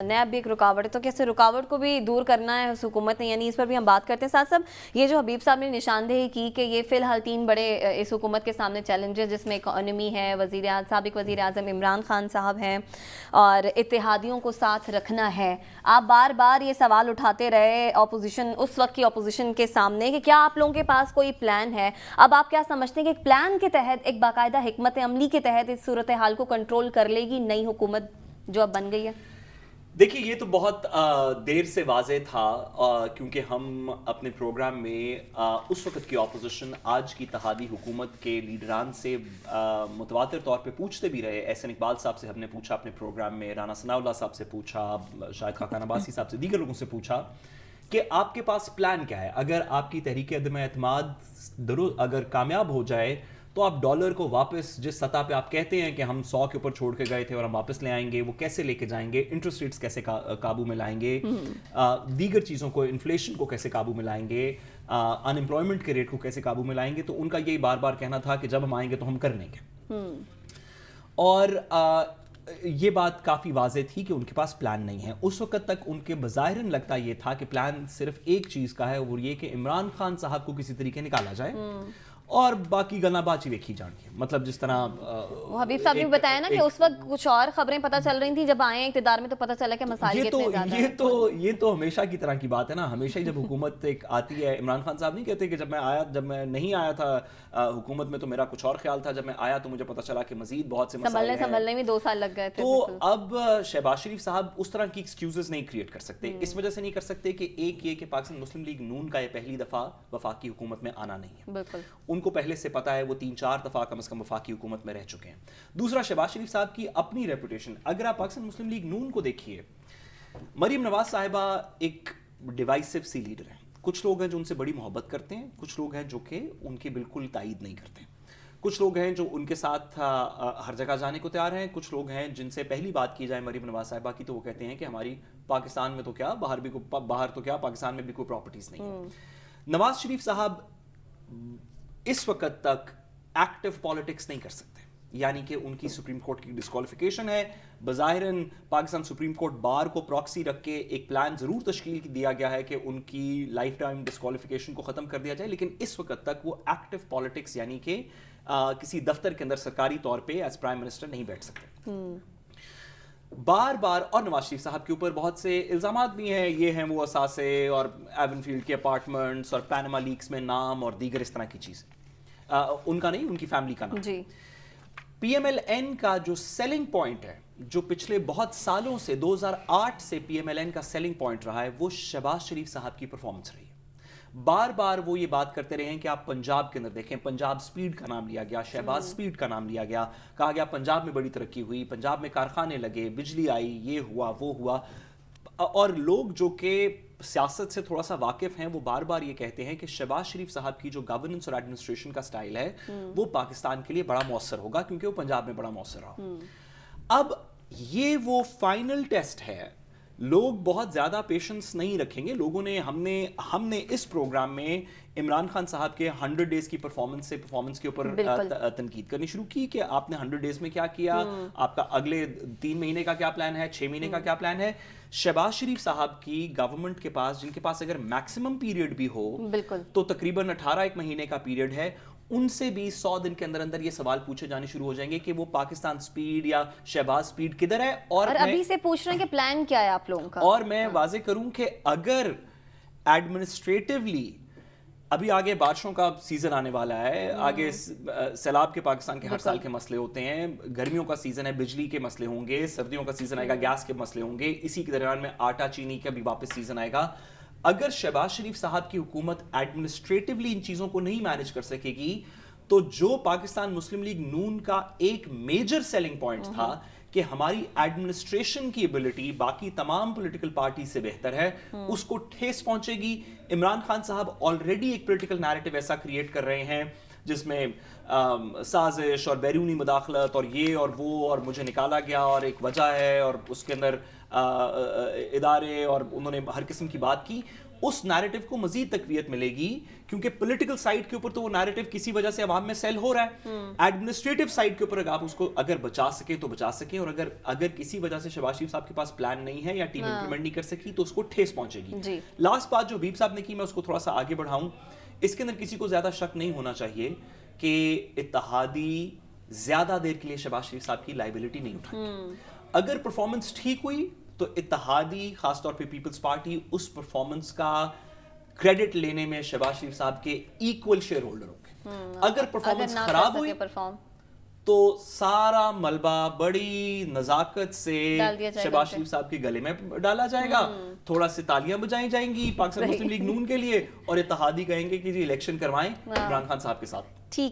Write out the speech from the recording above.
NAB بھی ایک رکاوٹ ہے، تو کیسے رکاوٹ کو بھی دور کرنا ہے اس حکومت نے، یعنی اس پر بھی ہم بات کرتے ہیں. ساتھ ساتھ یہ جو حبیب صاحب نے نشاندہی کی کہ یہ فی الحال 3 بڑے اس حکومت کے سامنے چیلنجز، جس میں اکانومی ہے، سابق وزیر اعظم عمران خان صاحب ہیں، اور اتحادیوں کو ساتھ رکھنا ہے. آپ بار بار یہ سوال اٹھاتے رہے اپوزیشن، اس وقت کی اپوزیشن کے سامنے، کہ کیا آپ لوگوں کے پاس کوئی پلان ہے؟ اب آپ کیا سمجھتے ہیں کہ ایک پلان کے تحت، ایک باقاعدہ حکمت عملی کے تحت اس صورتحال کو کنٹرول کر لے گی نئی حکومت جو اب بن گئی ہے؟ دیکھیے، یہ تو بہت دیر سے واضح تھا، کیونکہ ہم اپنے پروگرام میں اس وقت کی اپوزیشن، آج کی اتحادی حکومت کے لیڈران سے متواتر طور پہ پوچھتے بھی رہے. احسن اقبال صاحب سے ہم نے پوچھا اپنے پروگرام میں، رانا ثناء اللہ صاحب سے پوچھا، شاہد خاقان عباسی صاحب سے، دیگر لوگوں سے پوچھا کہ آپ کے پاس پلان کیا ہے؟ اگر آپ کی تحریک عدم اعتماد اگر کامیاب ہو جائے تو آپ ڈالر کو واپس جس سطح پہ آپ کہتے ہیں کہ ہم 100 کے اوپر چھوڑ کے گئے تھے اور ہم واپس لے آئیں گے، وہ کیسے لے کے جائیں گے؟ انٹرسٹ ریٹس کیسے قابو میں لائیں گے؟ دیگر چیزوں کو، انفلیشن کو کیسے قابو میں لائیں گے؟ ان امپلائمنٹ کے ریٹ کو کیسے قابو میں لائیں گے؟ تو ان کا یہی بار بار کہنا تھا کہ جب ہم آئیں گے تو ہم کر لیں گے. اور یہ بات کافی واضح تھی کہ ان کے پاس پلان نہیں ہے. اس وقت تک ان کے بظاہراً لگتا یہ تھا کہ پلان صرف ایک چیز کا ہے، اور یہ کہ عمران خان صاحب کو کسی طریقے نکالا جائے اور باقی گلا باچی ویکھی جان گی. مطلب جس طرح وہ حبیب صاحب نے بتایا نا کہ اس وقت کچھ اور خبریں پتہ چل رہی تھیں، جب آئے اقتدار میں تو پتہ چلا کہ مسائل کتنے زیادہ ہیں. یہ تو ہمیشہ کی طرح کی بات ہے نا. ہمیشہ جب حکومت ایک آتی ہے، عمران خان صاحب نہیں کہتے کہ جب میں نہیں آیا تھا حکومت میں تو میرا کچھ اور خیال تھا، جب میں آیا تو مجھے پتہ چلا کہ مزید بہت سے مسائل ہیں. سنبھلنے میں 2 سال لگ گئے تھے. تو اب شہباز شریف صاحب اس طرح کی ایکسکیوزز نہیں کریٹ کر سکتے. اس وجہ سے نہیں کر سکتے کہ ایک یہ کہ پاکستان مسلم لیگ نون کا یہ پہلی دفعہ وفاقی حکومت میں آنا نہیں ہے. بالکل ان کو پہلے سے پتہ ہے، وہ 3-4 دفعہ کم از کم وفاقی حکومت میں رہ چکے ہیں. دوسرا، شہباز شریف صاحب کی اپنی ریپوٹیشن. اگر آپ پاکستان مسلم لیگ نون کو دیکھیے، مریم نواز صاحبہ ایک ڈیوائسو سی لیڈر ہیں. کچھ لوگ ہیں جو ان سے بڑی محبت کرتے ہیں، کچھ لوگ ہیں جو کہ ان کی بالکل تائید نہیں کرتے. کچھ لوگ ہیں جو ان کے ساتھ ہر جگہ جانے کو تیار ہیں. کچھ لوگ ہیں جن سے پہلی بات کی جائے مریم نواز صاحبہ کی تو وہ کہتے ہیں کہ ہماری پاکستان میں تو کیا، باہر تو کیا، پاکستان میں بھی کوئی پراپرٹیز نہیں ہے. نواز شریف صاحب اس وقت تک ایکٹیو پالیٹکس نہیں کر سکتے، یعنی کہ ان کی سپریم کورٹ کی ڈسکوالیفیکیشن ہے. بظاہراً پاکستان سپریم کورٹ بار کو پراکسی رکھ کے ایک پلان ضرور تشکیل دیا گیا ہے کہ ان کی لائف ٹائم ڈسکوالیفیکیشن کو ختم کر دیا جائے، لیکن اس وقت تک وہ ایکٹیو پالیٹکس یعنی کہ کسی دفتر کے اندر سرکاری طور پہ ایز پرائم منسٹر نہیں بیٹھ سکتے. بار بار، اور نواز شریف صاحب کے اوپر بہت سے الزامات بھی ہیں، یہ ہیں وہ اثاثے اور ایون فیلڈ کے اپارٹمنٹس اور پینما لیکس میں نام اور دیگر اس طرح کی چیزیں. ان کا نہیں، ان کی فیملی کا نام. جی. پی ایم ایل این کا جو سیلنگ پوائنٹ ہے، جو پچھلے بہت سالوں سے 2008 سے پی ایم ایل این کا سیلنگ پوائنٹ رہا ہے، وہ شہباز شریف صاحب کی پرفارمنس رہی ہے. بار بار وہ یہ بات کرتے رہے ہیں کہ آپ پنجاب کے اندر دیکھیں، پنجاب سپیڈ کا نام لیا گیا، شہباز سپیڈ کا نام لیا گیا، کہا گیا پنجاب میں بڑی ترقی ہوئی، پنجاب میں کارخانے لگے، بجلی آئی، یہ ہوا وہ ہوا. اور لوگ جو کہ سیاست سے تھوڑا سا واقف ہیں وہ بار بار یہ کہتے ہیں کہ شہباز شریف صاحب کی جو گورننس اور ایڈمنسٹریشن کا سٹائل ہے وہ پاکستان کے لیے بڑا مؤثر ہوگا، کیونکہ وہ پنجاب میں بڑا مؤثر رہا. اب یہ وہ فائنل ٹیسٹ ہے. لوگ بہت زیادہ پیشنس نہیں رکھیں گے. لوگوں نے ہم نے اس پروگرام میں عمران خان صاحب کے 100 ڈیز کی پرفارمنس کے اوپر تنقید کرنی شروع کی کہ آپ نے 100 ڈیز میں کیا کیا، آپ کا اگلے 3 مہینے کا کیا پلان ہے، 6 مہینے کا کیا پلان ہے. شہباز شریف صاحب کی گورنمنٹ کے پاس، جن کے پاس اگر میکسیمم پیریڈ بھی ہو تو تقریباً 18 مہینے کا پیریڈ ہے، ان سے بھی 100 دن کے اندر اندر یہ سوال پوچھے جانے شروع ہو جائیں گے کہ وہ پاکستان سپیڈ یا شہباز سپیڈ کدھر ہے. اور ابھی سے پوچھ رہے ہیں کہ پلان کیا ہے آپ لوگوں کا. اور میں واضح کروں کہ اگر ایڈمنسٹریٹولی، ابھی آگے بارشوں کا سیزن آنے والا ہے، آگے سیلاب کے پاکستان کے ہر سال کے مسئلے ہوتے ہیں، گرمیوں کا سیزن ہے، بجلی کے مسئلے ہوں گے، سردیوں کا سیزن آئے گا، گیس کے مسئلے ہوں گے، اسی کے درمیان میں آٹا چینی کا بھی واپس سیزن آئے گا. اگر شہباز شریف صاحب کی حکومت ایڈمنسٹریٹولی ان چیزوں کو نہیں مینج کر سکے گی تو جو پاکستان مسلم لیگ نون کا ایک میجر سیلنگ پوائنٹ تھا کہ ہماری ایڈمنسٹریشن کی ایبلٹی باقی تمام پولیٹیکل پارٹی سے بہتر ہے، اس کو ٹھیس پہنچے گی. عمران خان صاحب آلریڈی ایک پولیٹیکل نیریٹو ایسا کریٹ کر رہے ہیں جس میں سازش اور بیرونی مداخلت اور یہ اور وہ اور مجھے نکالا گیا اور ایک وجہ ہے، اور اس کے اندر ادارے اور انہوں نے ہر قسم کی بات کی, اس نیریٹو کو مزید تقویت ملے گی, کیونکہ پولیٹیکل سائڈ کے اوپر تو وہ نیریٹو کسی وجہ سے عوام میں سیل ہو رہا ہے. ایڈمنسٹریٹو سائڈ کے اوپر اگر آپ اس کو اگر بچا سکیں تو بچا سکیں, اور اگر کسی وجہ سے شہباز شریف صاحب کے پاس پلان نہیں ہے یا ٹیم امپلیمنٹ نہیں کر سکی تو اس کو ٹھیس پہنچے گی. لاسٹ بات جو حبیب صاحب نے کی, میں اس کو تھوڑا سا آگے بڑھاؤں. اس کے اندر کسی کو زیادہ شک نہیں ہونا چاہیے کہ اتحادی زیادہ دیر کے لیے شہباز شریف صاحب کی لائبلٹی نہیں اٹھائیں. اگر پرفارمنس ٹھیک ہوئی تو اتحادی, خاص طور پہ پیپلز پارٹی, اس پرفارمنس کا کریڈٹ لینے میں شہباز شریف صاحب کے ایکول شیئر ہولڈر ہوں گے. اگر پرفارمنس خراب ہوئی تو سارا ملبہ بڑی نزاکت سے شہباز شریف صاحب کے گلے میں ڈالا جائے گا, تھوڑا سے تالیاں بجائی جائیں گی پاکستان مسلم لیگ نون کے لیے, اور اتحادی کہیں گے کہ جی الیکشن کروائیں عمران خان صاحب کے ساتھ. ٹھیک ہے.